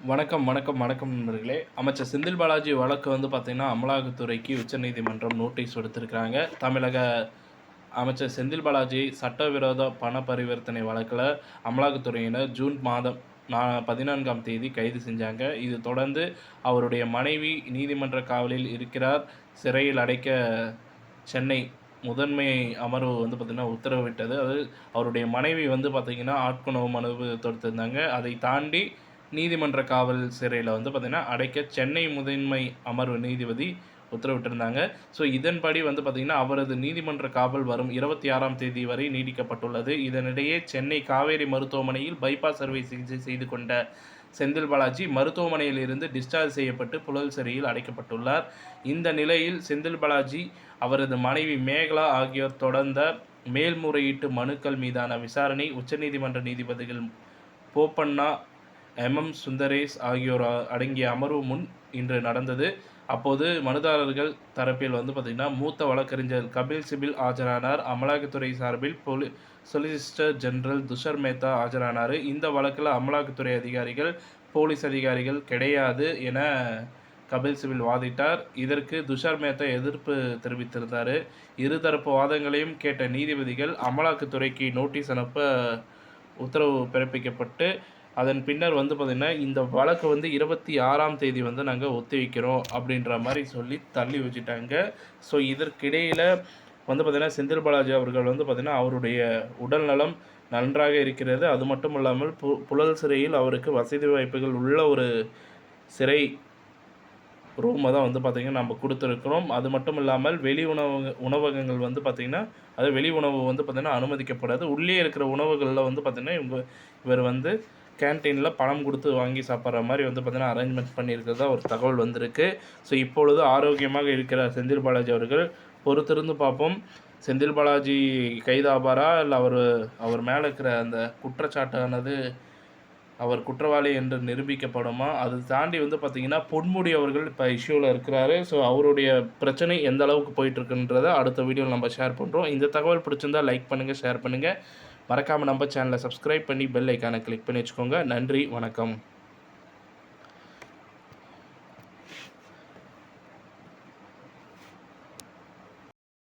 வணக்கம் நண்பர்களே. அமைச்சர் செந்தில் பாலாஜி வழக்கு வந்து பார்த்தீங்கன்னா, அமலாக்கத்துறைக்கு உச்சநீதிமன்றம் நோட்டீஸ் விடுத்திருக்காங்க. தமிழக அமைச்சர் செந்தில் பாலாஜி சட்டவிரோத பண பரிவர்த்தனை வழக்குல அமலாக்கத்துறையினர் ஜூன் மாதம் 14ஆம் தேதி கைது செஞ்சாங்க. இது தொடர்ந்து அவருடைய மனைவி நீதிமன்ற காவலில் இருக்கிறார். சிறையில் அடைக்க சென்னை முதன்மை அமர்வு வந்து பார்த்தீங்கன்னா உத்தரவிட்டது. அது அவருடைய மனைவி வந்து பார்த்தீங்கன்னா, ஆட்கொணர்வு மனு தொடுத்திருந்தாங்க. அதை தாண்டி நீதிமன்ற காவல் சிறையில வந்து பார்த்தீங்கன்னா, அடைக்க சென்னை முதன்மை அமர்வு நீதிபதி உத்தரவிட்டிருந்தாங்க. ஸோ, இதன்படி வந்து பார்த்தீங்கன்னா, அவரது நீதிமன்ற காவல் வரும் 26ஆம் தேதி வரை நீடிக்கப்பட்டுள்ளது. இதனிடையே சென்னை காவேரி மருத்துவமனையில் பைபாஸ் அறுவை சிகிச்சை செய்து கொண்ட செந்தில் பாலாஜி மருத்துவமனையில் இருந்து டிஸ்சார்ஜ் செய்யப்பட்டு புழல் சிறையில் அடைக்கப்பட்டுள்ளார். இந்த நிலையில் செந்தில் பாலாஜி, அவரது மனைவி மேகலா ஆகியோர் தொடர்ந்த மேல்முறையீட்டு மனுக்கள் மீதான விசாரணை உச்சநீதிமன்ற நீதிபதிகள் போப்பண்ணா, சுந்தரேஷ் ஆகியோர் அடங்கிய அமர்வு முன் இன்று நடந்தது. அப்போது மனுதாரர்கள் தரப்பில் வந்து பார்த்தீங்கன்னா, மூத்த வழக்கறிஞர் கபில் சிபில் ஆஜரானார். அமலாக்கத்துறை சார்பில் சொலிசிட்டர் ஜெனரல் துஷர் மேத்தா ஆஜரானார். இந்த வழக்கில் அமலாக்கத்துறை அதிகாரிகள், போலீஸ் அதிகாரிகள் கிடையாது என கபில் சிபில் வாதிட்டார். இதற்கு துஷர் மேத்தா எதிர்ப்பு தெரிவித்திருந்தார். இருதரப்பு வாதங்களையும் கேட்ட நீதிபதிகள் அமலாக்கத்துறைக்கு நோட்டீஸ் அனுப்ப உத்தரவு பிறப்பிக்கப்பட்டு, அதன் பின்னர் வந்து பார்த்திங்கன்னா, இந்த வழக்கு வந்து 26ஆம் தேதி வந்து நாங்கள் ஒத்திவைக்கிறோம் அப்படின்ற மாதிரி சொல்லி தள்ளி வச்சுட்டாங்க. ஸோ, இதற்கிடையில் வந்து பார்த்திங்கன்னா, செந்தில் பாலாஜி அவர்கள் வந்து பார்த்திங்கன்னா, அவருடைய உடல்நலம் நன்றாக இருக்கிறது. அது மட்டும் இல்லாமல் புழல் சிறையில் அவருக்கு வசதி வாய்ப்புகள் உள்ள ஒரு சிறை ரூமை தான் வந்து பார்த்திங்கன்னா நம்ம கொடுத்துருக்குறோம். அது மட்டும் இல்லாமல் வெளி உணவகங்கள் வந்து பார்த்திங்கன்னா, அது வெளி உணவு வந்து பார்த்திங்கன்னா அனுமதிக்கப்படாது. உள்ளே இருக்கிற உணவுகளில் வந்து பார்த்திங்கன்னா, இவர் வந்து கேன்டீனில் பணம் கொடுத்து வாங்கி சாப்பிட்ற மாதிரி வந்து பார்த்திங்கன்னா அரேஞ்ச்மெண்ட் பண்ணியிருக்கிறதா ஒரு தகவல் வந்திருக்கு. ஸோ, இப்பொழுது ஆரோக்கியமாக இருக்கிற செந்தில் பாலாஜி அவர்கள் பொறுத்திருந்து பார்ப்போம். செந்தில் பாலாஜி கைதாபாரா, இல்லை அவர் மேலே இருக்கிற அந்த குற்றச்சாட்டானது அவர் குற்றவாளி என்று நிரூபிக்கப்படுமா? அது தாண்டி வந்து பார்த்திங்கன்னா, பொன்முடி அவர்கள் இப்போ இஷ்யூவில் இருக்கிறாரு. ஸோ, அவருடைய பிரச்சனை எந்த அளவுக்கு போயிட்டுருக்குன்றதை அடுத்த வீடியோவில் நம்ம ஷேர் பண்ணுறோம். இந்த தகவல் பிடிச்சிருந்தா லைக் பண்ணுங்கள், ஷேர் பண்ணுங்கள். மறக்காமல் நம்ம சேனலை சப்ஸ்கிரைப் பண்ணி பெல் ஐக்கானை கிளிக் பண்ணி வச்சுக்கோங்க. நன்றி, வணக்கம்.